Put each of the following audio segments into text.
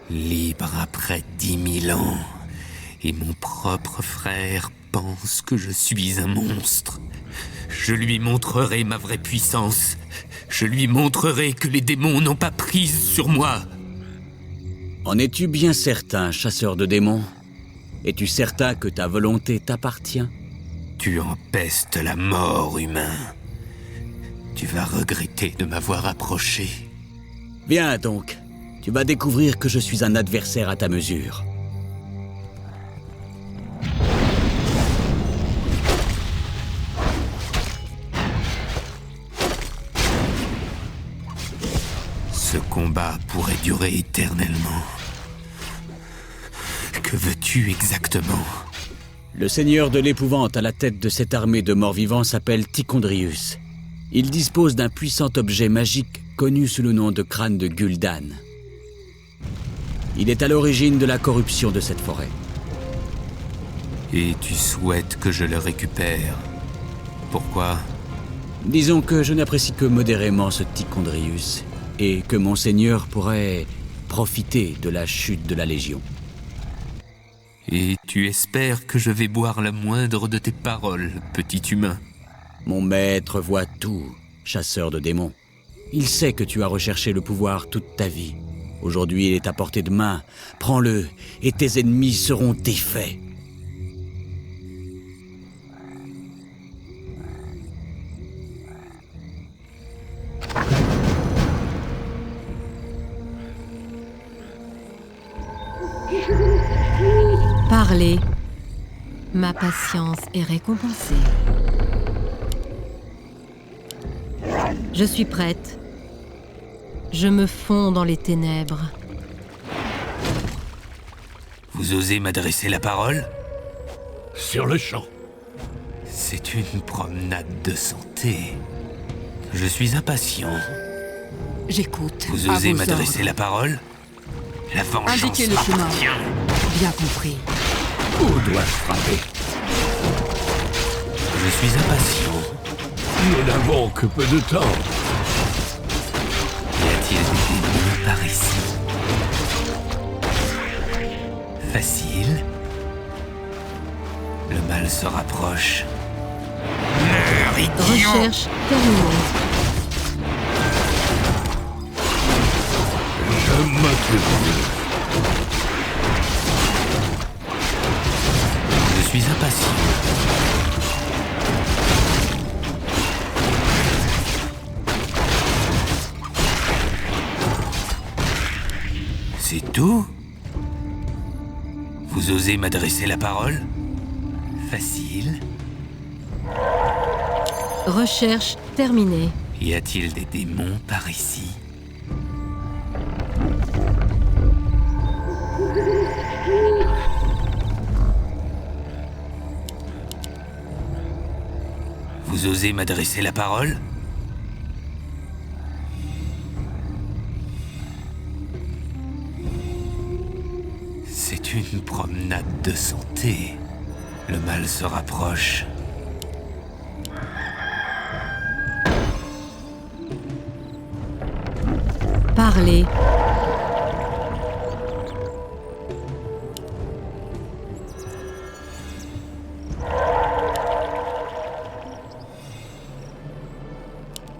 Libre après 10 000 ans, et mon propre frère pense que je suis un monstre. Je lui montrerai ma vraie puissance. Je lui montrerai que les démons n'ont pas prise sur moi. En es-tu bien certain, chasseur de démons? Es-tu certain que ta volonté t'appartient? Tu empestes la mort, humain. Tu vas regretter de m'avoir approché. Viens donc, tu vas découvrir que je suis un adversaire à ta mesure. Ce combat pourrait durer éternellement. Que veux-tu exactement? Le seigneur de l'épouvante à la tête de cette armée de morts-vivants s'appelle Tichondrius. Il dispose d'un puissant objet magique connu sous le nom de crâne de Gul'dan. Il est à l'origine de la corruption de cette forêt. Et tu souhaites que je le récupère? Pourquoi? Disons que je n'apprécie que modérément ce Tichondrius, et que mon seigneur pourrait profiter de la chute de la Légion. Et tu espères que je vais boire la moindre de tes paroles, petit humain? Mon maître voit tout, chasseur de démons. Il sait que tu as recherché le pouvoir toute ta vie. Aujourd'hui, il est à portée de main. Prends-le, et tes ennemis seront défaits. Parlez. Ma patience est récompensée. Je suis prête. Je me fonds dans les ténèbres. Vous osez m'adresser la parole? Sur le champ. C'est une promenade de santé. Je suis impatient. J'écoute. Vous À osez vos m'adresser ordres. la parole? La vengeance Indiquez le chemin. m'appartient. Bien compris. Où dois-je frapper? Je suis impatient. Nous n'avons que peu de temps. Y a-t-il des démons par ici? Facile. Le mal se rapproche. Meurs, idiot! Recherche terminée. Je m'occupe. Je suis impatient. C'est tout? Vous osez m'adresser la parole? Facile. Recherche terminée. Y a-t-il des démons par ici? Vous osez m'adresser la parole? C'est une promenade de santé. Le mal se rapproche. Parlez.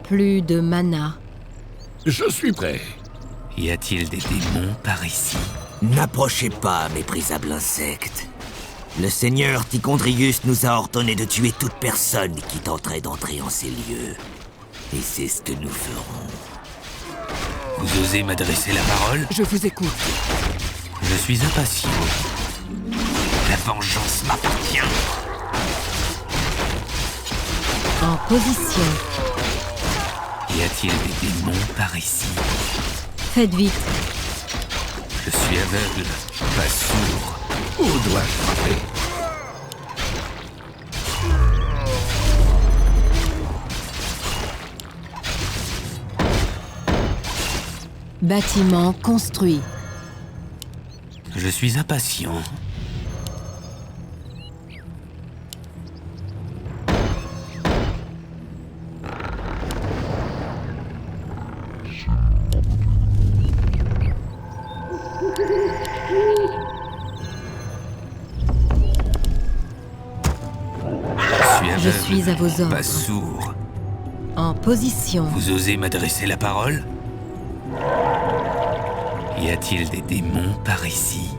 Plus de mana. Je suis prêt. Y a-t-il des démons par ici? N'approchez pas, méprisable insecte. Le seigneur Tichondrius nous a ordonné de tuer toute personne qui tenterait d'entrer en ces lieux. Et c'est ce que nous ferons. Vous osez m'adresser la parole? Je vous écoute. Je suis impatient. La vengeance m'appartient. En position. Y a-t-il des démons par ici? Faites vite. Je suis aveugle, pas sourd. Où dois-je frapper? Bâtiment construit. Je suis impatient. Je suis à vos ordres. Pas sourd. En position. Vous osez m'adresser la parole? Y a-t-il des démons par ici?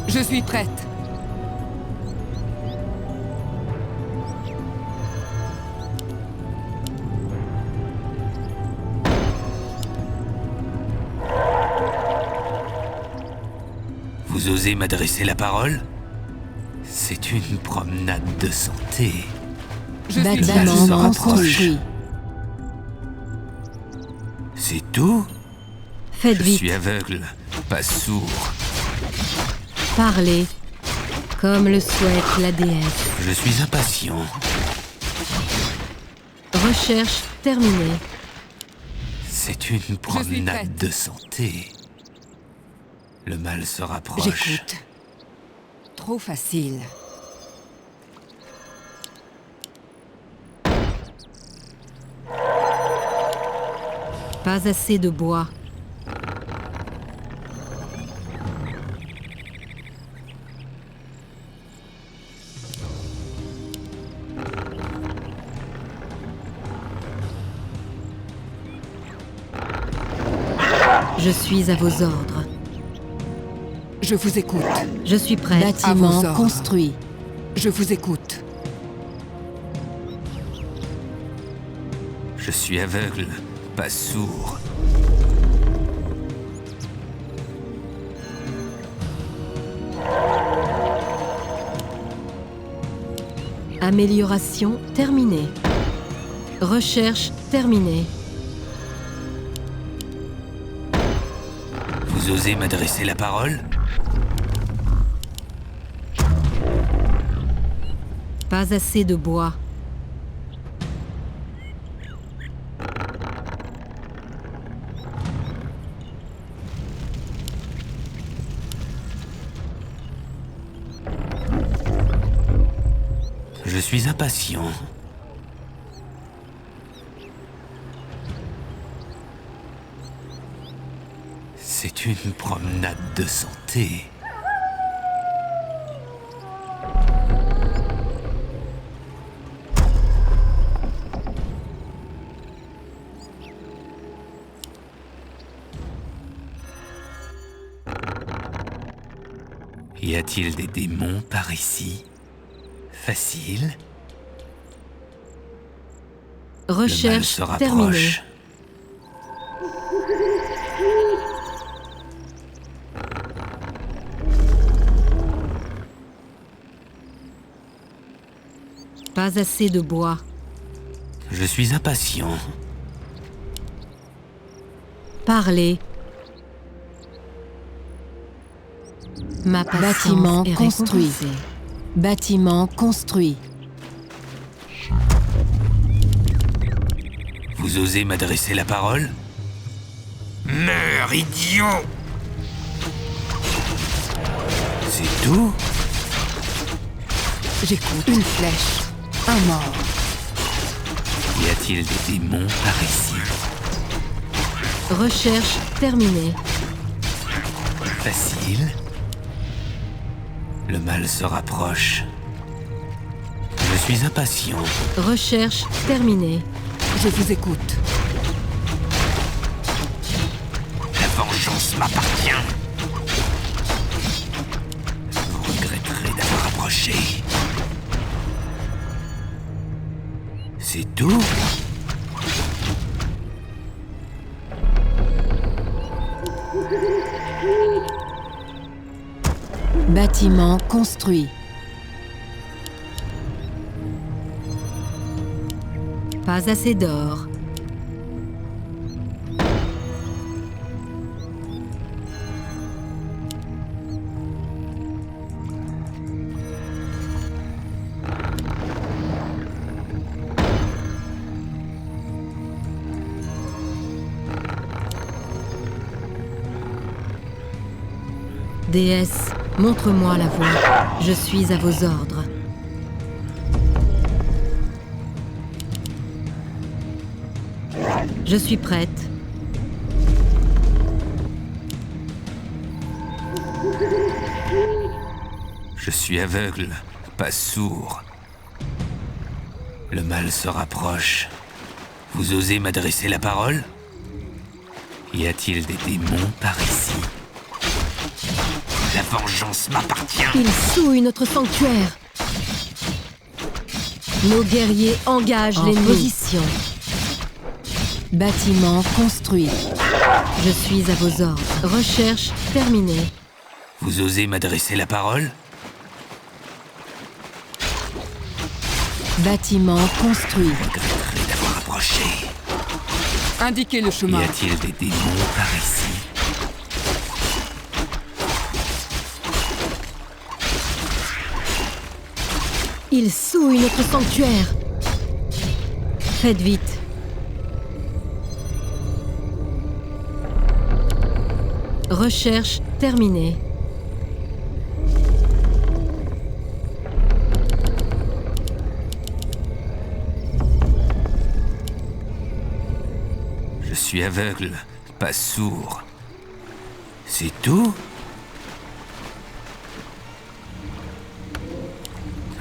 Je suis prête. Vous osez m'adresser la parole? C'est une promenade de santé. Je suis Bâtiment se rapproche. construit. C'est tout? Faites Je vite. suis aveugle, pas sourd. Parlez. Comme le souhaite la déesse. Je suis impatient. Recherche terminée. C'est une promenade prête. de santé. Le mal se rapproche. J'écoute. Trop facile. Pas assez de bois. Je suis à vos ordres. Je vous écoute. Je suis prête. À vos Bâtiment ordres. construit. Je vous écoute. Je suis aveugle, pas sourd. Amélioration terminée. Recherche terminée. Vous osez m'adresser la parole? Pas assez de bois. Je suis impatient. C'est une promenade de santé. Y a-t-il des démons par ici? Facile. Le mal Recherche se terminée. rapproche. Pas assez de bois. Je suis impatient. Parlez. Ma patience Bâtiment est construit. récompensée. Bâtiment construit. Vous osez m'adresser la parole? Meurs, idiot! C'est tout? J'écoute. Une flèche. Un mort. Y a-t-il des démons par ici? Recherche terminée. Facile. Le mal se rapproche. Je suis impatient. Recherche terminée. Je vous écoute. La vengeance m'appartient. Vous regretterez d'avoir approché. C'est tout? Bâtiment construit. Pas assez d'or. Déesse, montre-moi la voie. Je suis à vos ordres. Je suis prête. Je suis aveugle, pas sourd. Le mal se rapproche. Vous osez m'adresser la parole? Y a-t-il des démons par ici? La vengeance m'appartient. Ils souillent notre sanctuaire. Nos guerriers engagent En l'ennemi. position. Bâtiment construit. Je suis à vos ordres. Recherche terminée. Vous osez m'adresser la parole? Bâtiment construit. Regretterai d'avoir approché. Indiquez le Y chemin. a-t-il des démons par ici? Ils souillent notre sanctuaire. Faites vite. Recherche terminée. Je suis aveugle, pas sourd. C'est tout?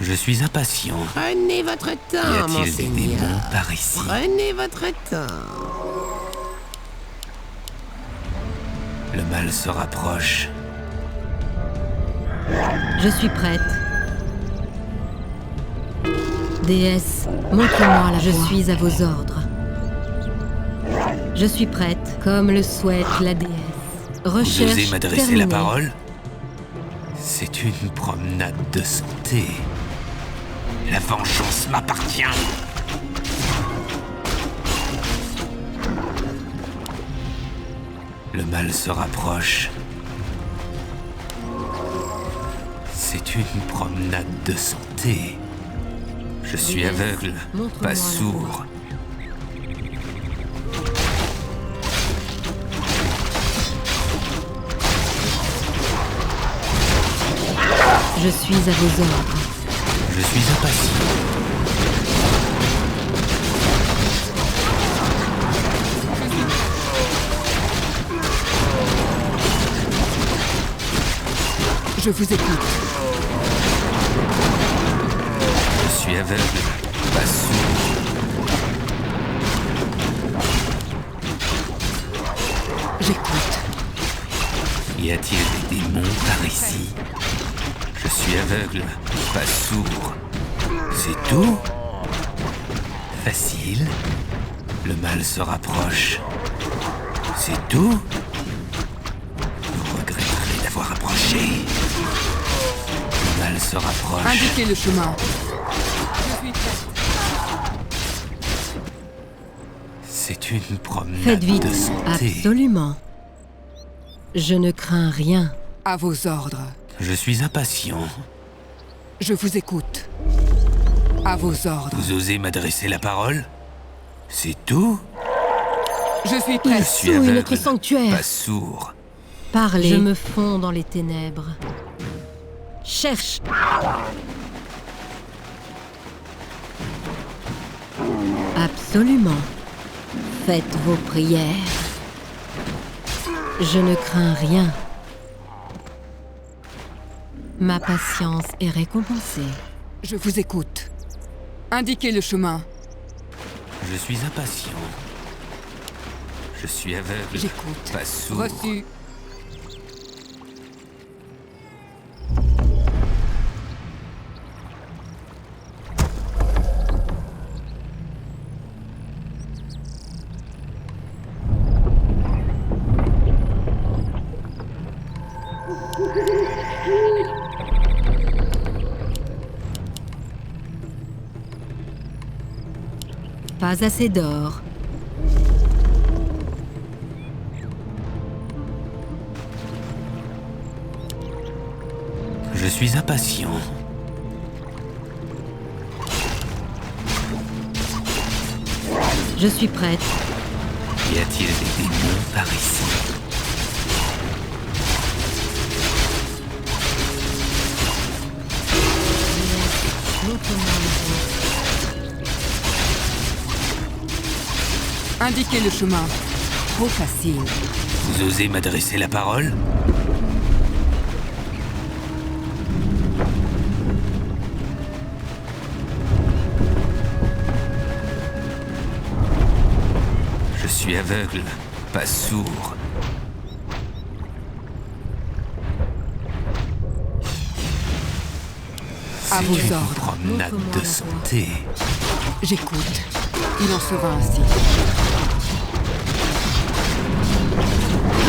Je suis impatient. Prenez votre Y temps, a-t-il des démons monseigneur. par ici? Prenez votre temps. Le mal se rapproche. Je suis prête. Déesse, montre-moi la. Je suis à vos ordres. Je suis prête, comme le souhaite la déesse. Vous Recherche osez m'adresser terminée. la parole? C'est une promenade de santé. La vengeance m'appartient. Le mal se rapproche. C'est une promenade de santé. Je suis Déesse, aveugle, montre-moi pas la sourd. Je suis à vos ordres. Je suis impatient. Je vous écoute. Je suis aveugle, pas sourd. J'écoute. Y a-t-il des démons par ici? Je suis aveugle, pas sourd. C'est tout? Facile. Le mal se rapproche. C'est tout? Vous regretterez d'avoir approché. Le mal se rapproche. Indiquez le chemin. Je suis prête. C'est une promenade Faites vite. de santé. Absolument. Je ne crains rien. À vos ordres. Je suis impatient. Je vous écoute. À vos ordres. Vous osez m'adresser la parole? C'est tout? Je suis Ils prête. Je suis souillent aveugle, notre sanctuaire. pas sourd. Parlez. Je me fonds dans les ténèbres. Cherche. Absolument. Faites vos prières. Je ne crains rien. Ma patience est récompensée. Je vous écoute. Indiquez le chemin. Je suis impatient. Je suis aveugle, J'écoute. pas sourd. Reçu. Pas assez d'or. Je suis impatient. Je suis prête. Y a-t-il des démons par ici? Indiquez le chemin. Trop facile. Vous osez m'adresser la parole? suis aveugle, pas sourd. À C'est vos une ordres. promenade Montre-moi de la santé. J'écoute. Il en sera ainsi. Y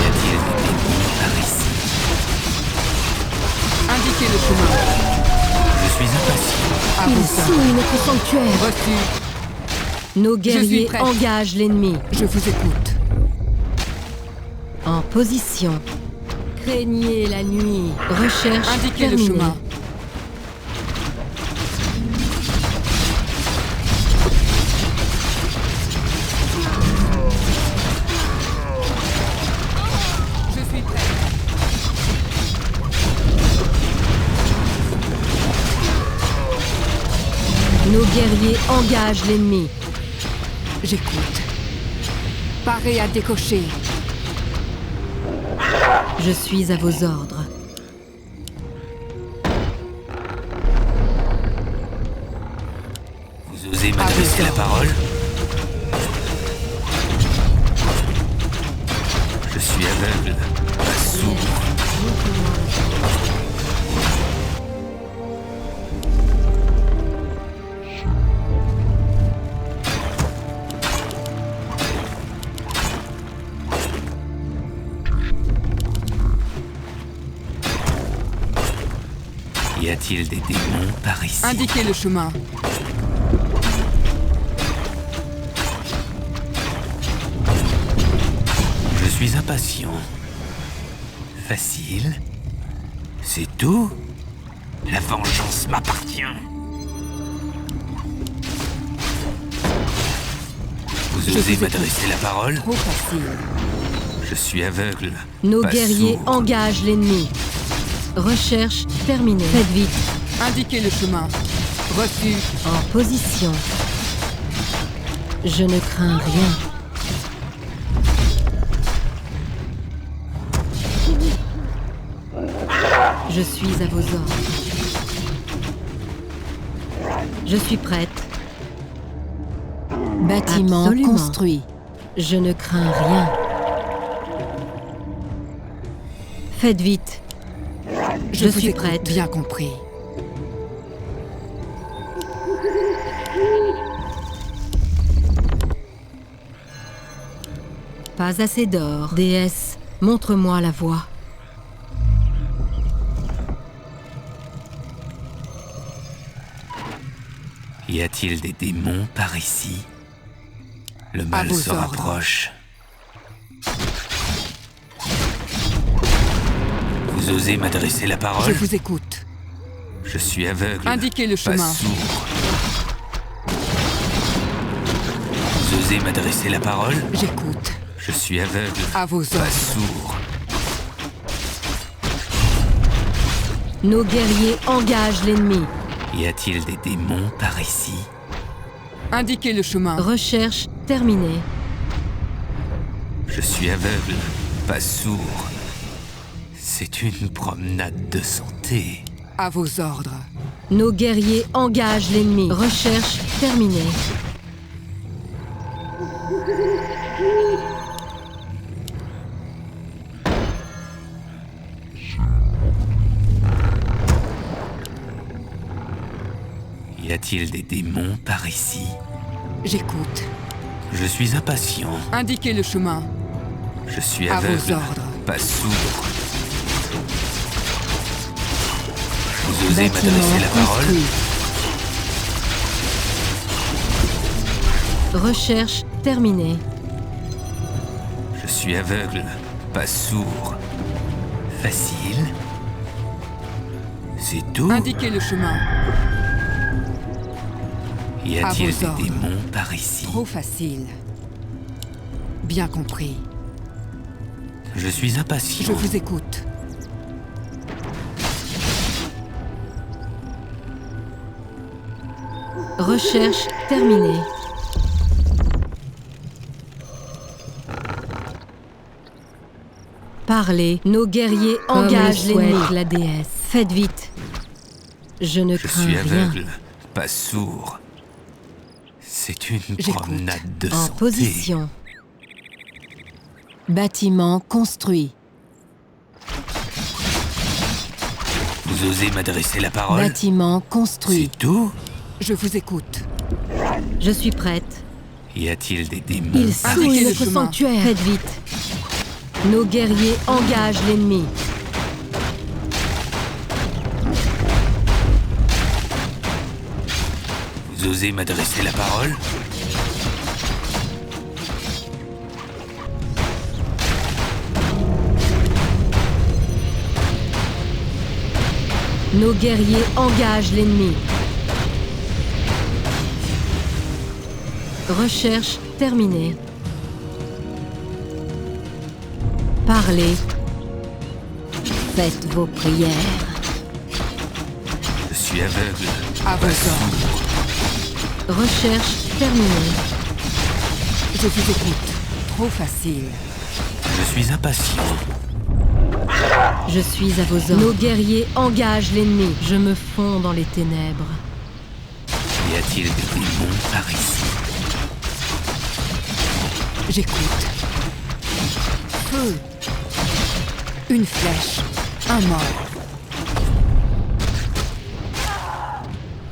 a-t-il des démons par ici? Indiquez le chemin. Je suis impatient. À Ils vos ordres. souillent notre sanctuaire. Reçu. Nos guerriers prête. engagent l'ennemi. Je vous écoute. En position. Craignez la nuit. Recherche Indiquez le terminée. chemin. Je suis prêt. Nos guerriers engagent l'ennemi. J'écoute. Paré à décocher. Je suis à vos ordres. Vous osez m'adresser la parole? Je suis aveugle, pas sourd. Y a-t-il des démons par ici? Indiquez le chemin. Je suis impatient. Facile. C'est tout? La vengeance m'appartient. Vous Je osez vous écoute. m'adresser la parole? Trop facile. Je suis aveugle. Nos pas guerriers sourd. engagent l'ennemi. Recherche terminée. Faites vite. Indiquez le chemin. Reçu. En position. Je ne crains rien. Je suis à vos ordres. Je suis prête. Bâtiment Absolument. construit. Je ne crains rien. Faites vite. Je vous suis écoute. prête. Bien compris. Pas assez d'or. Déesse, montre-moi la voie. Y a-t-il des démons par ici? Le mal vos se ordres. rapproche. Vous osez m'adresser la Je parole? vous écoute. Je suis aveugle. Indiquez le pas chemin. sourd. Vous osez m'adresser la parole? J'écoute. Je suis aveugle. À vos pas ordres. sourd. Nos guerriers engagent l'ennemi. Y a-t-il des démons par ici? Indiquez le chemin. Recherche terminée. Je suis aveugle, pas sourd. C'est une promenade de santé. À vos ordres. Nos guerriers engagent l'ennemi. Recherche terminée. Y a-t-il des démons par ici? J'écoute. Je suis impatient. Indiquez le chemin. Je suis À vos aveugle, ordres. pas sourd. Vous osez m'adresser Bâtiment la parole? construit. Recherche terminée. Je suis aveugle, pas sourd. Facile. C'est tout? Indiquez le chemin. Y à a-t-il vos des ordres. démons par ici? Trop facile. Bien compris. Je suis impatient. Je vous écoute. Recherche terminée. Parlez, nos guerriers engagent l'ennemi. La déesse. Faites vite. Je ne Je crains suis rien. aveugle, pas sourd. C'est une J'écoute. promenade de En santé. position. Bâtiment construit. Vous osez m'adresser la parole? Bâtiment construit. C'est tout? Je vous écoute. Je suis prête. Y a-t-il des démons Ils par souillent le notre chemin. sanctuaire. Faites vite. Nos guerriers engagent l'ennemi. Vous osez m'adresser la parole? Nos guerriers engagent l'ennemi. Recherche terminée. Parlez. Faites vos prières. Je suis aveugle. À vos ordres. Recherche terminée. Je vous écoute. Trop facile. Je suis impatient. Je suis à vos ordres. Nos guerriers engagent l'ennemi. Je me fonds dans les ténèbres. Y a-t-il des démons par ici? J'écoute. Feu. Une flèche. Un mort.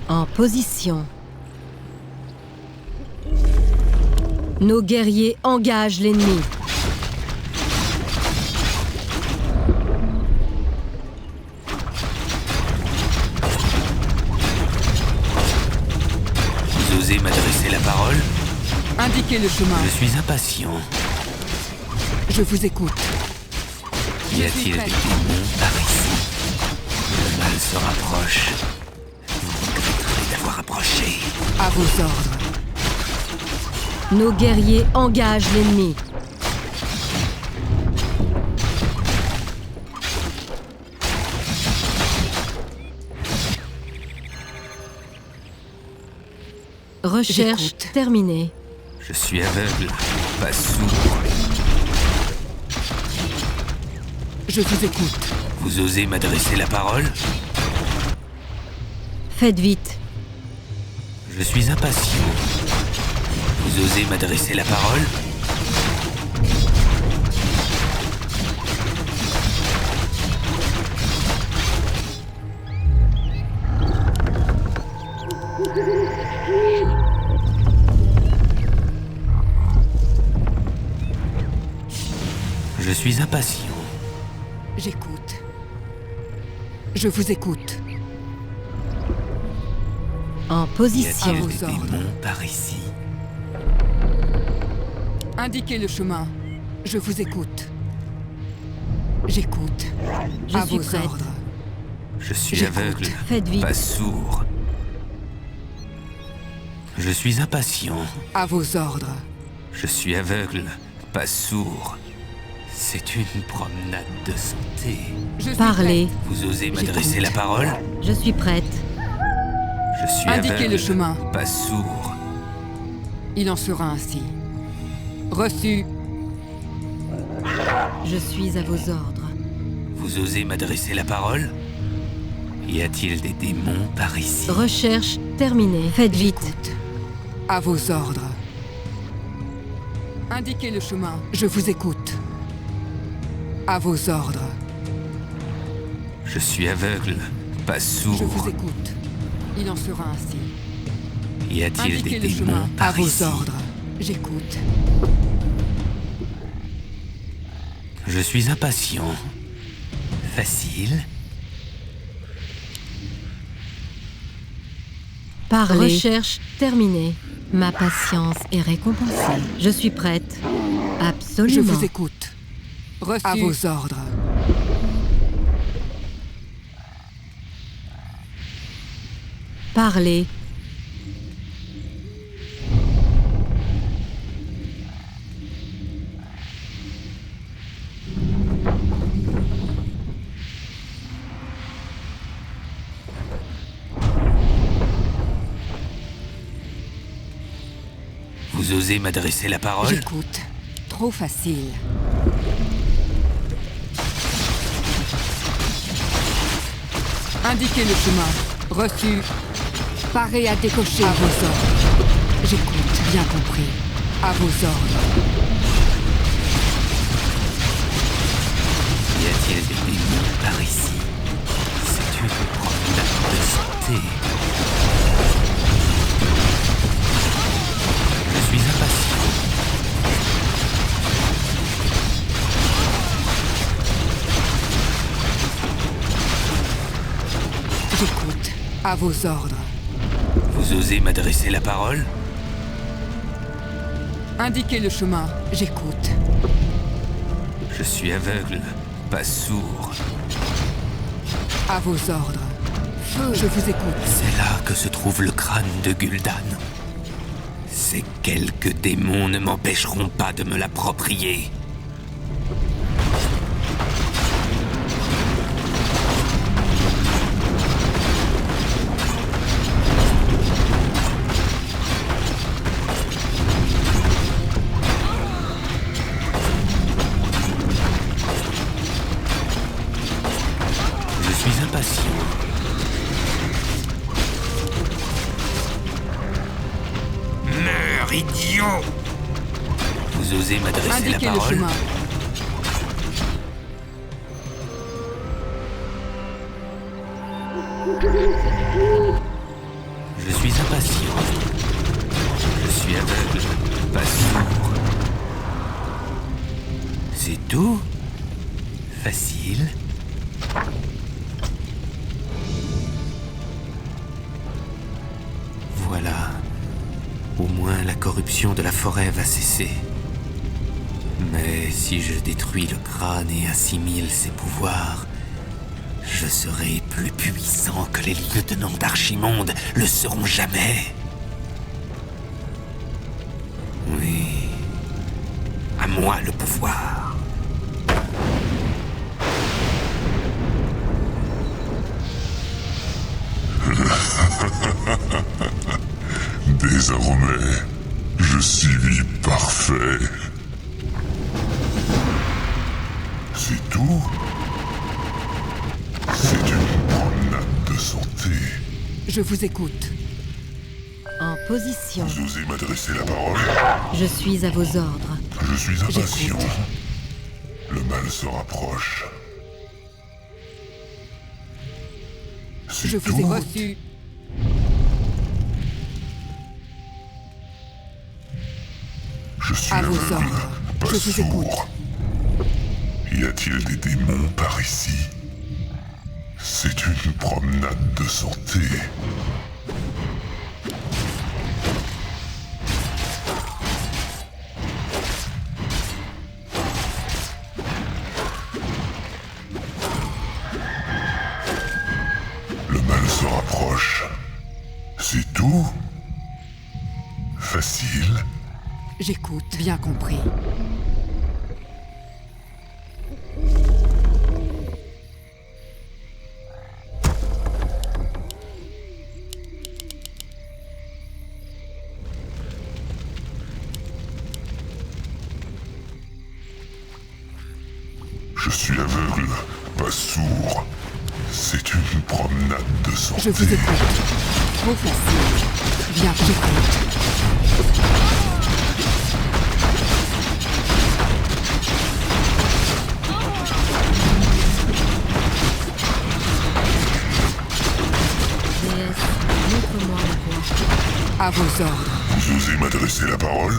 En position. Nos guerriers engagent l'ennemi. Vous osez m'adresser la parole? Indiquez le chemin. Je suis impatient. Je vous écoute. Y a-t-il des démons par ici? Le mal se rapproche. Vous regretterez d'avoir approché. À vos ordres. Nos guerriers engagent l'ennemi. Recherche J'écoute. terminée. Je suis aveugle, pas sourd. Je vous écoute. Vous osez m'adresser la parole? Faites vite. Je suis impatient. Vous osez m'adresser la parole? Je suis impatient. J'écoute. Je vous écoute. En Y position. a-t-il vos des ordres. démons par ici? Indiquez le chemin. Je vous écoute. J'écoute. Je À suis vos prête. ordres. Je suis J'écoute. aveugle, Faites vite. pas sourd. Je suis impatient. À vos ordres. Je suis aveugle, pas sourd. C'est une promenade de santé. Je suis Parlez. Vous osez m'adresser J'écoute. la parole? Je suis prête. Je suis Indiquez aveugle, le chemin. pas sourd. prête. Il en sera ainsi. Reçu. Je suis à vos ordres. Vous osez m'adresser la parole? Y a-t-il des démons par ici? Recherche terminée. Faites vite. J'écoute. À vos ordres. Indiquez le chemin. Je vous écoute. À vos ordres. Je suis aveugle, pas Je vous sourd. écoute. Il en sera ainsi. Y a-t-il Indiquez des le démons chemin. À par vos ici? ordres. J'écoute. Je suis impatient. Facile. Parlez. Recherche terminée. Ma patience est récompensée. Je suis prête. Je Absolument. vous écoute. Reçu. À vos ordres. Parlez. Vous osez m'adresser la parole? J'écoute. Trop facile. Indiquez le chemin. Reçu. Paré à décocher. À vos ordres. J'écoute. Bien compris. À vos ordres. a-t-il des démons par ici? C'est une promenade de santé. Je suis impatient. J'écoute. À vos ordres. Vous osez m'adresser la parole? Indiquez le chemin. J'écoute. Je suis aveugle, pas sourd. À vos ordres. Feu, je vous écoute. C'est là que se trouve le crâne de Gul'dan. Ces quelques démons ne m'empêcheront pas de me l'approprier. Je suis impatient. Meurs, idiot! Vous osez m'adresser la Indiquez le parole? chemin. Je suis impatient. Je suis aveugle, pas sourd. C'est tout? Facile. Voilà. Au moins la corruption de la forêt va cesser. Mais si je détruis le crâne et assimile ses pouvoirs, je serai plus puissant que les lieutenants d'Archimonde le seront jamais. Oui. À moi le pouvoir. Désormais, je suis parfait. C'est tout? C'est une promenade de santé. Je vous écoute. En position. Vous osez m'adresser la parole? Je suis à vos ordres. Je suis impatient. J'écoute. Le mal se rapproche. C'est Je vous ai tout? reçu. Je suis À vos aveugle, ordres. pas Je vous écoute. sourd. Y a-t-il des démons par ici? C'est une promenade de santé. Le mal se rapproche. C'est tout? Facile? J'écoute. Bien compris. Je suis aveugle, pas sourd. C'est une promenade de santé. Je vous écoute. Trop facile. Bien, j'écoute. Déesse, montre-moi la voie. À vos ordres. Vous osez m'adresser la parole?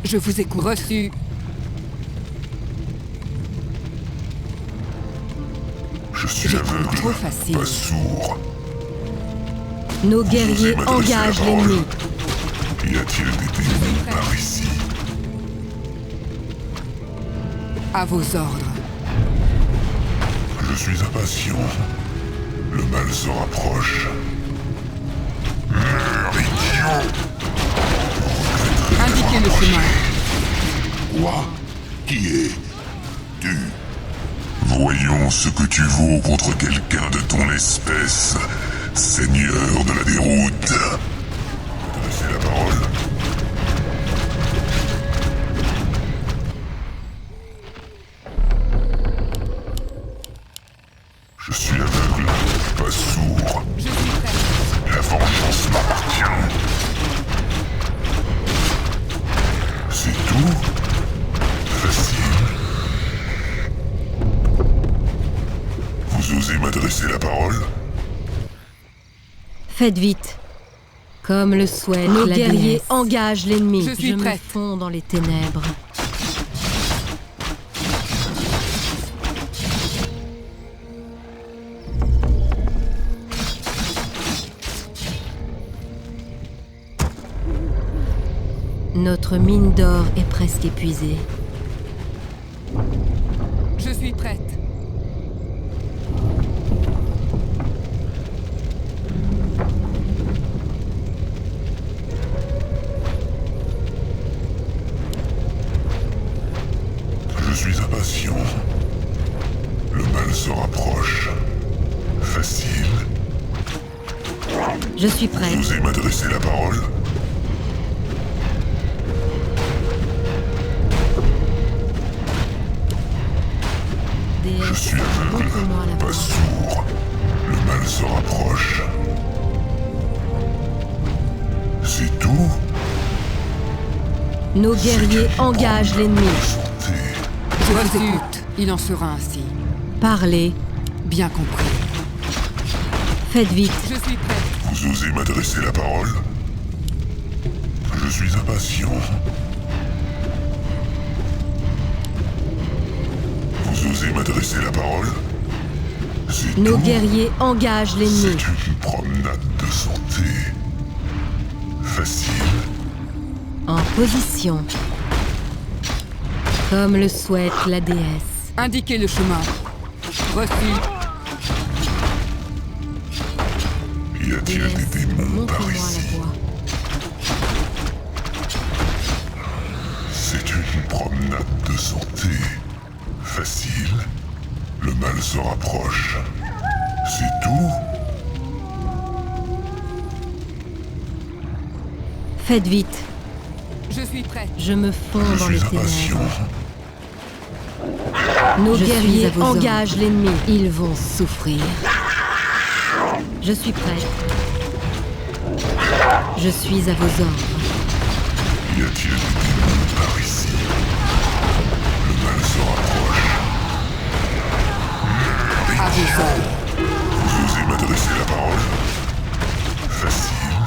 Je vous écoute. Reçu. Je suis J'écoute. aveugle, Trop facile. pas sourd. Nos guerriers m'adresser la engagent parole. l'ennemi. Y a-t-il des démons par ici? À vos ordres. Je suis impatient. Le mal se rapproche. Meurs, idiot! Indiquez le chemin. Quoi? Qui es-tu? Voyons ce que tu vaux contre quelqu'un de ton espèce, seigneur de la déroute. Adressez la parole. Je suis aveugle, pas sourd. Je suis prêt. La vengeance m'appartient. C'est tout? Facile. m'adresser la parole? Faites vite. Comme le souhait nos guerriers engagent l'ennemi. Je suis prête. Me fonds dans les ténèbres. Notre mine d'or est presque épuisée. Je suis prête. Je suis impatient. Le mal se rapproche. Facile. Je suis prête. Vous osez m'adresser la parole? Je suis aveugle, pas sourd. Le mal se rapproche. C'est tout? Nos guerriers engagent l'ennemi. Je vous écoute. Il en sera ainsi. Parlez. Bien compris. Faites vite. Je suis prête. Vous osez m'adresser la parole? Je suis impatient. Vous osez m'adresser la parole? C'est Nos tout? guerriers engagent l'ennemi. C'est une promenade de santé. Facile. En position. Comme le souhaite la déesse. Indiquez le chemin. Reçu. Y a-t-il des démons par Montrez-moi ici? la voie. C'est une promenade de santé. Facile. Le mal se rapproche. C'est tout? Faites vite. Je suis prête. Je me fonds Je dans les suis impatient. ténèbres. Nos guerriers engagent l'ennemi. Ils vont souffrir. Je suis prête. Je suis à vos ordres. Y a-t-il des démons par ici? Le mal se rapproche. À vos ordres. Vous osez m'adresser la parole? Facile.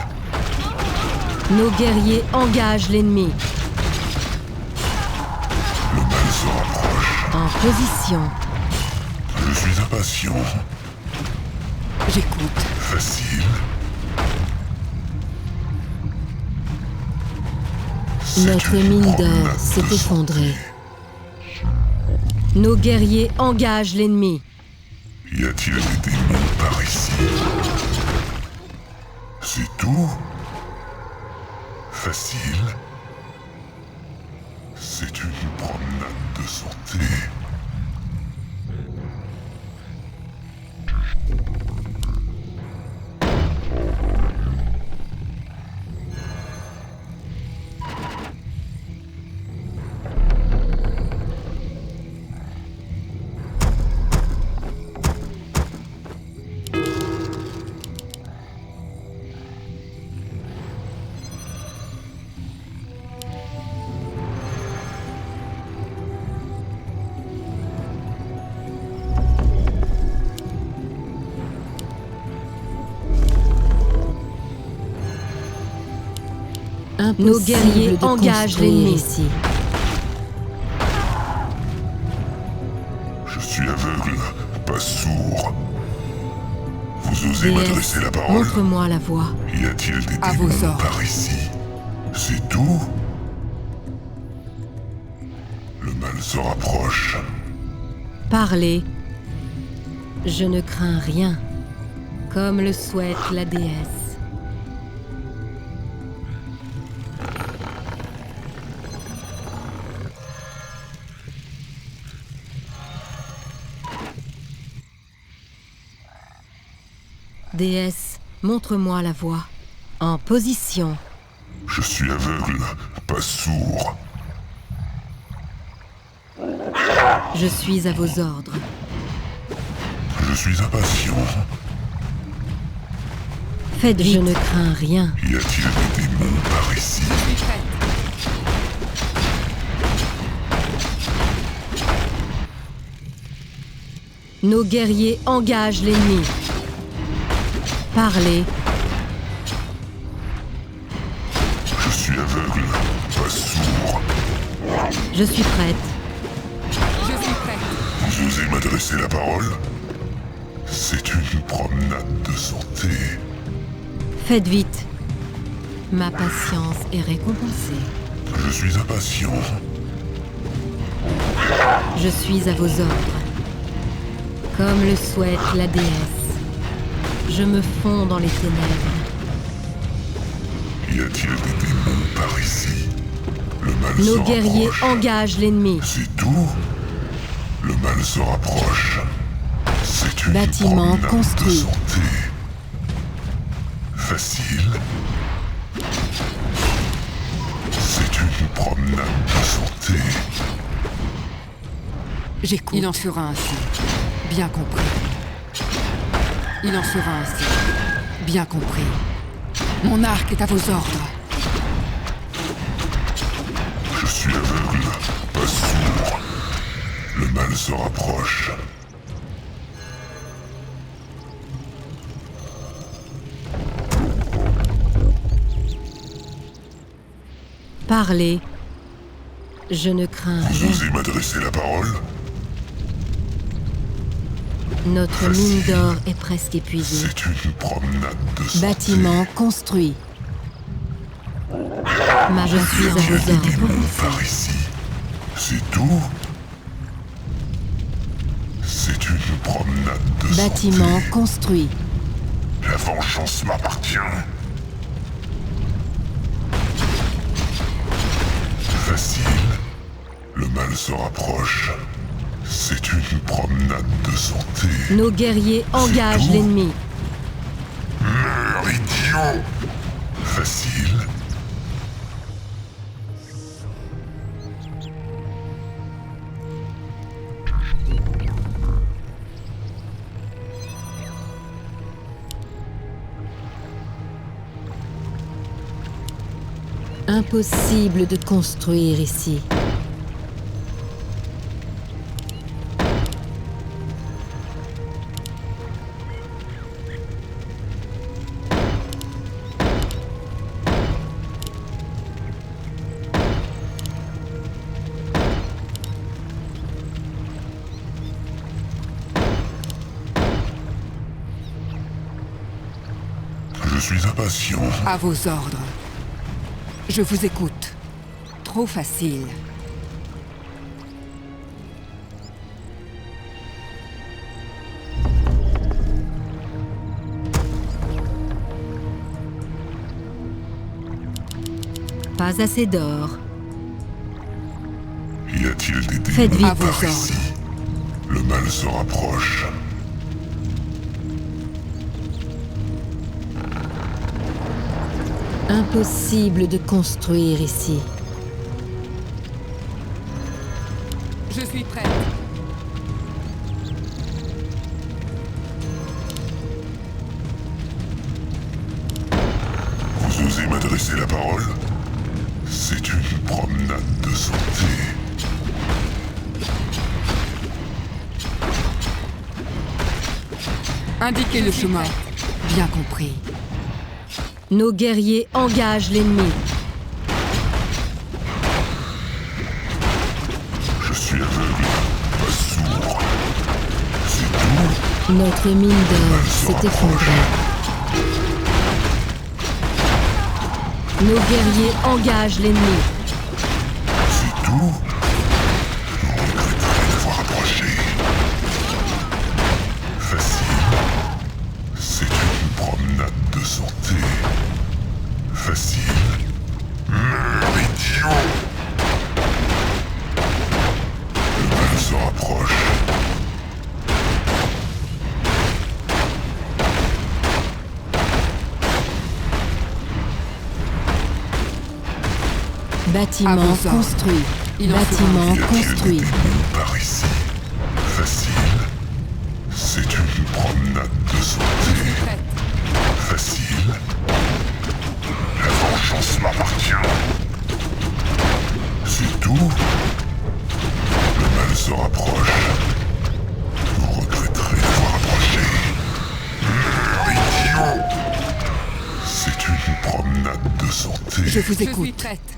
Nos guerriers engagent l'ennemi. Le mal se rapproche. En position. Je suis impatient. J'écoute. Facile. C'est Notre une mine promenade d'or de s'est santé. effondrée. Nos guerriers engagent l'ennemi. Y a-t-il des démons par ici? C'est tout? Facile. C'est une promenade de santé. Nos guerriers engagent l'ennemi ici. Je suis aveugle, pas sourd. Vous osez Déesse, m'adresser la parole? montre-moi la voie. Y a-t-il des À vos démons ordres. par ici? C'est tout? Le mal se rapproche. Parlez. Je ne crains rien. Comme le souhaite la déesse. Déesse, montre-moi la voie. En position. Je suis aveugle, pas sourd. Je suis à vos ordres. Je suis impatient. Faites vite. Je ne crains rien. Y a-t-il des démons par ici? Je suis prête. Nos guerriers engagent l'ennemi. Parlez. Je suis aveugle, pas sourd. Je suis prête. Je suis prête. Vous osez m'adresser la parole? C'est une promenade de santé. Faites vite. Ma patience est récompensée. Je suis impatient. Je suis à vos ordres. Comme le souhaite la déesse. Je me fonds dans les ténèbres. Y a-t-il des démons par ici? Le mal se Nos guerriers rapproche. engagent l'ennemi. C'est tout? Le mal se rapproche. C'est une Bâtiment promenade construit. de santé. Facile. C'est une promenade de santé. J'écoute. Il en sera ainsi. Bien compris. Il en sera ainsi. Bien compris. Mon arc est à vos ordres. Je suis aveugle, pas sourd. Le mal se rapproche. Parlez. Je ne crains Vous rien. osez m'adresser la parole? Notre mine d'or est presque épuisée. C'est une promenade de santé. Bâtiment construit. Je suis à Y a vos des démons ordres. par ici. C'est tout? C'est une promenade de Bâtiment santé. construit. La vengeance m'appartient. Facile. Le mal se rapproche. C'est une promenade de santé. Nos guerriers engagent tout. l'ennemi. Meurs, idiot! Facile. Impossible de construire ici. Je suis impatient. À vos ordres. Je vous écoute. Trop facile. Pas assez d'or. Y a-t-il des Faites démons vite. par À vos ici? Le mal se rapproche. Impossible de construire ici. Je suis prête. Vous osez m'adresser la parole? C'est une promenade de santé. Indiquez le chemin. Bien compris. Nos guerriers engagent l'ennemi. Je suis aveugle, pas sourd. C'est tout? Notre mine d'or s'est effondrée. Nos guerriers engagent l'ennemi. C'est tout? Vous regretterez d'avoir approché. Facile. C'est une promenade de santé. Facile. Meurs, idiot! Le mal se rapproche. À Bâtiment vos ordres. construit. Il en Bâtiment Y a-t-il des construit. démons par ici? Facile. C'est une promenade de santé. Prête. Facile. La vengeance m'appartient. C'est tout? Le mal se rapproche. Vous regretterez Je vous Je écoute. suis prête.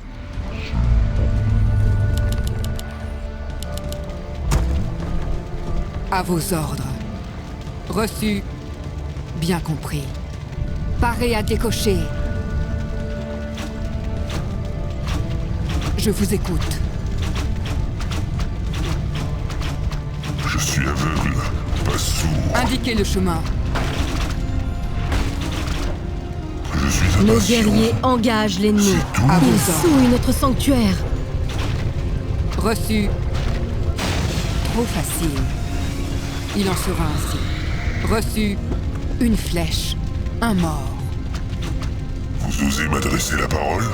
À vos ordres. Reçu. Bien compris. Paré à décocher. Je vous écoute. Je suis aveugle, pas sourd. Indiquez le chemin. Je suis impatient. Nos guerriers engagent l'ennemi. C'est tout. À Ils vos ordres. souillent notre sanctuaire. Reçu. Trop facile. Il en sera ainsi. Reçu. Une flèche. Un mort. Vous osez m'adresser la parole?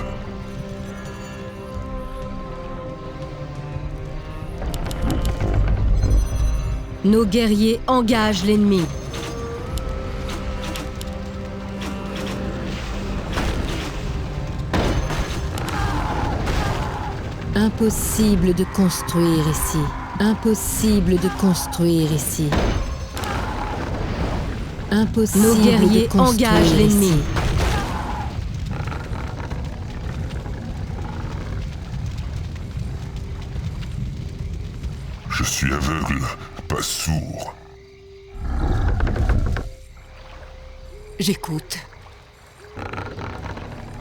Nos guerriers engagent l'ennemi. Impossible de construire ici. Impossible de construire ici. Impossible. Nos guerriers engagent l'ennemi. Je suis aveugle, pas sourd. J'écoute.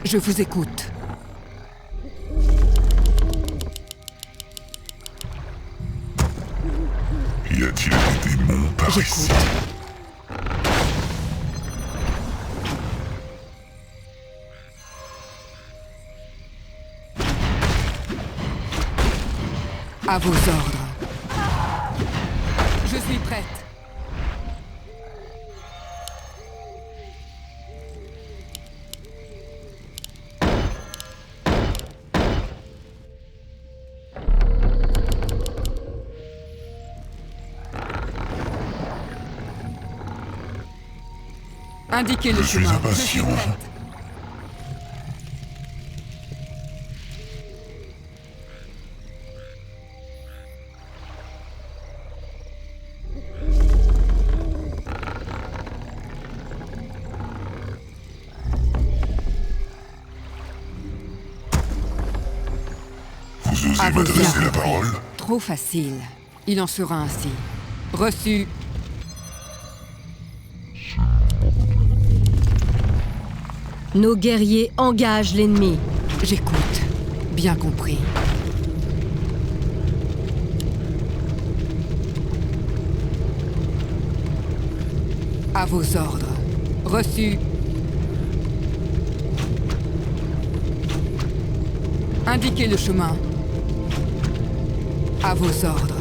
Je vous écoute. Y a-t-il des démons par ici? J'écoute. À vos ordres. Je suis prête. Indiquez le Je suis chemin. impatient. Vous osez À vos m'adresser ordres. la parole? Trop facile. Il en sera ainsi. Reçu. Nos guerriers engagent l'ennemi. J'écoute. Bien compris. À vos ordres. Reçu. Indiquez le chemin. À vos ordres.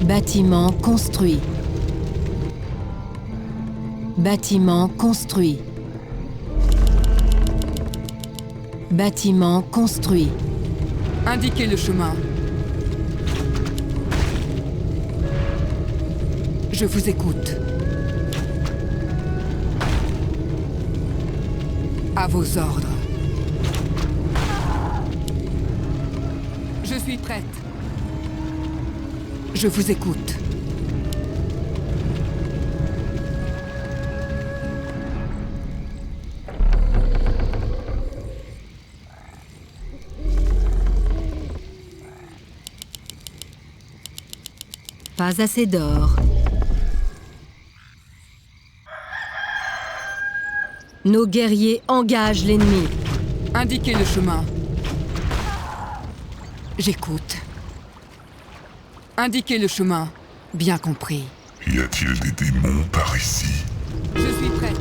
Bâtiment construit. Bâtiment construit. Bâtiment construit. Indiquez le chemin. Je vous écoute. À vos ordres. Je suis prête. Je vous écoute. Pas assez d'or. Nos guerriers engagent l'ennemi. Indiquez le chemin. J'écoute. Indiquez le chemin. Bien compris. Y a-t-il des démons par ici? Je suis prête.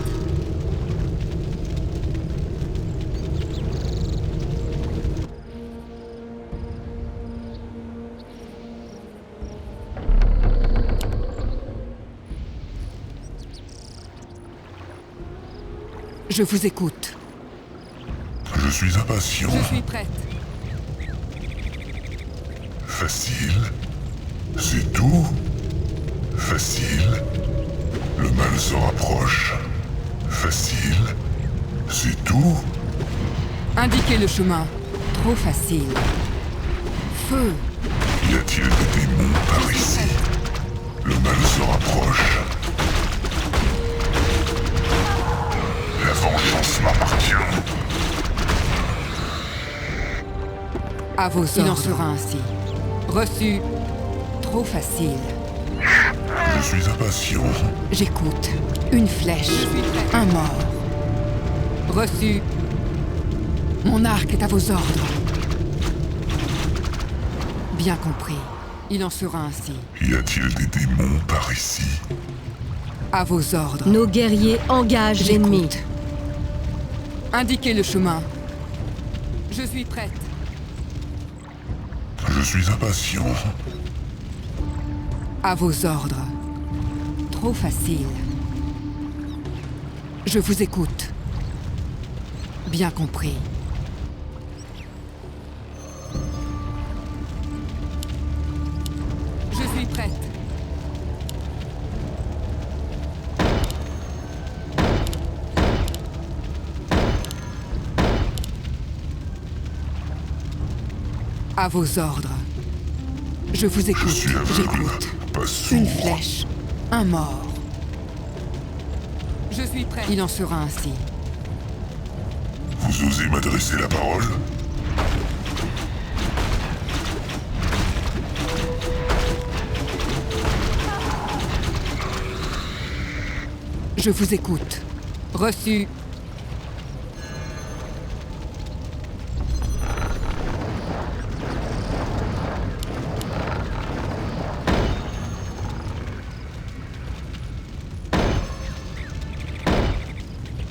Je vous écoute. Je suis impatient. Je suis prête. Facile. C'est tout. Facile. Le mal se rapproche. Facile. C'est tout. Indiquez le chemin. Trop facile. Feu. Y a-t-il des démons par ici? Le mal se rapproche. La vengeance m'appartient. À vos ordres. Il en sera ainsi. Reçu. Trop facile. Je suis impatient. J'écoute. Une flèche. Un mort. Reçu. Mon arc est à vos ordres. Bien compris. Il en sera ainsi. Y a-t-il des démons par ici? À vos ordres. Nos guerriers engagent l'ennemi. Indiquez le chemin. Je suis prête. Je suis impatient. À vos ordres. Trop facile. Je vous écoute. Bien compris. Je suis prête. À vos ordres. Je vous écoute. Je suis aveugle, J'écoute. pas sourd. Une flèche. Un mort. Je suis prêt. Il en sera ainsi. Vous osez m'adresser la parole? Je vous écoute. Reçu.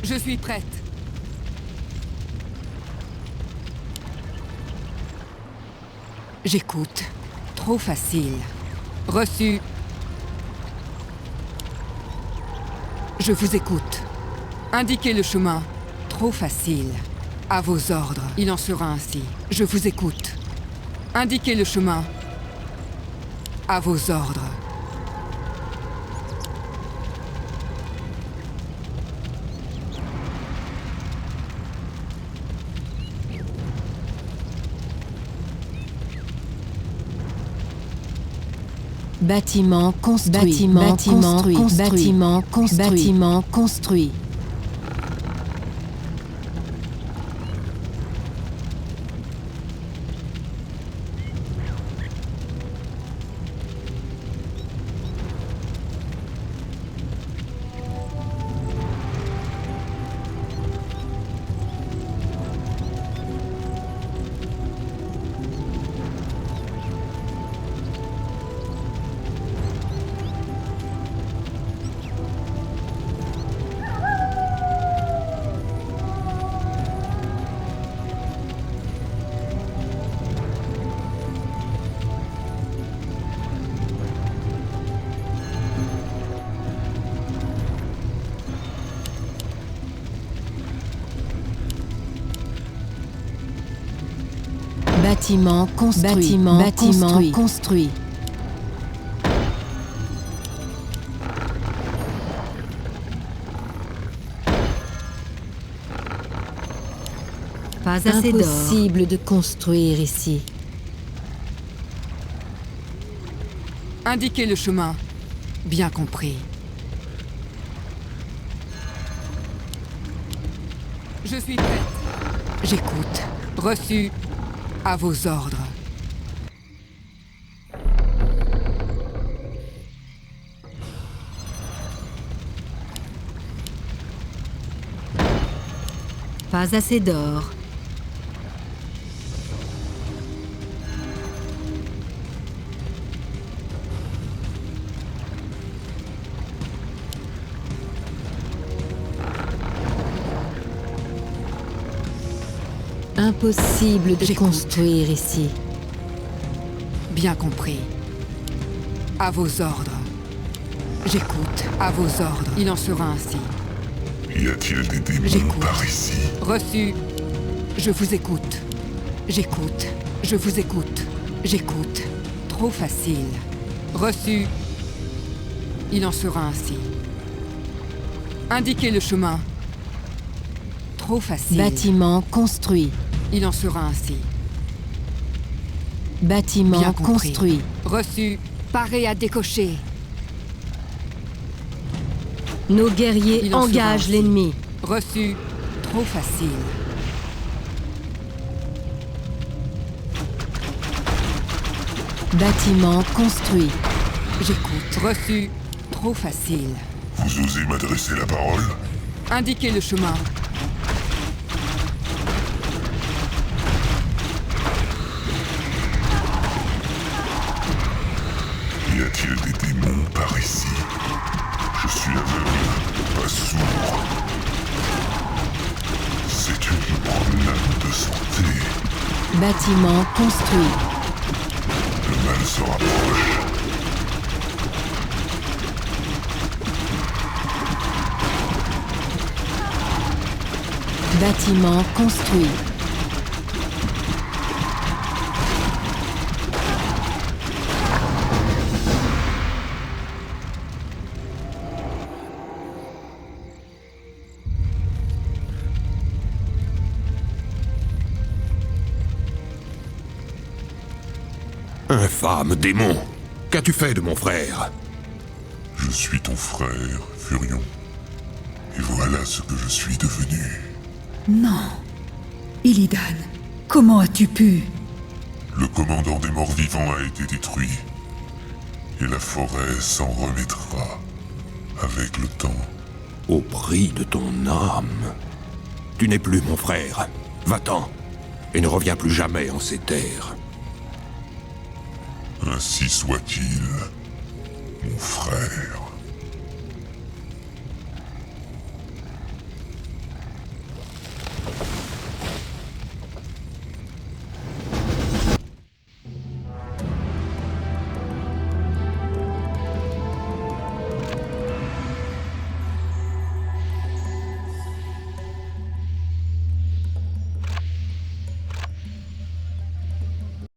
Je suis prête. J'écoute. Trop facile. Reçu. Je vous écoute. Indiquez le chemin. Trop facile. À vos ordres. Il en sera ainsi. Je vous écoute. Indiquez le chemin. À vos ordres. Bâtiment construit. Bâtiment construit. Bâtiment construit. Pas assez d'or. Impossible de construire ici. Indiquez le chemin. Bien compris. Je suis prête. J'écoute. Reçu. À vos ordres. Pas assez d'or. Impossible de construire ici. Bien compris. À vos ordres. J'écoute. À vos ordres. Il en sera ainsi. Y a-t-il des démons J'écoute. par ici? Reçu. Je vous écoute. J'écoute. Je vous écoute. J'écoute. Trop facile. Reçu. Il en sera ainsi. Indiquez le chemin. Trop facile. Bâtiment construit. Il en sera ainsi. Bâtiment Bien compris. construit. Reçu. Paré à décocher. Nos guerriers Il en sera engagent ainsi. l'ennemi. Reçu. Trop facile. Bâtiment construit. J'écoute. Reçu. Trop facile. Vous osez m'adresser la parole? Indiquez le chemin. Y a-t-il des démons par ici? Je suis aveugle, pas sourd. C'est une promenade de santé. Bâtiment construit. Le mal se rapproche. Bâtiment construit. Infâme démon! Qu'as-tu fait de mon frère? Je suis ton frère, Furion. Et voilà ce que je suis devenu. Non. Illidan, comment as-tu pu? Le commandant des morts vivants a été détruit. Et la forêt s'en remettra avec le temps. Au prix de ton âme. Tu n'es plus mon frère. Va-t'en. Et ne reviens plus jamais en ces terres. Ainsi soit-il, mon frère.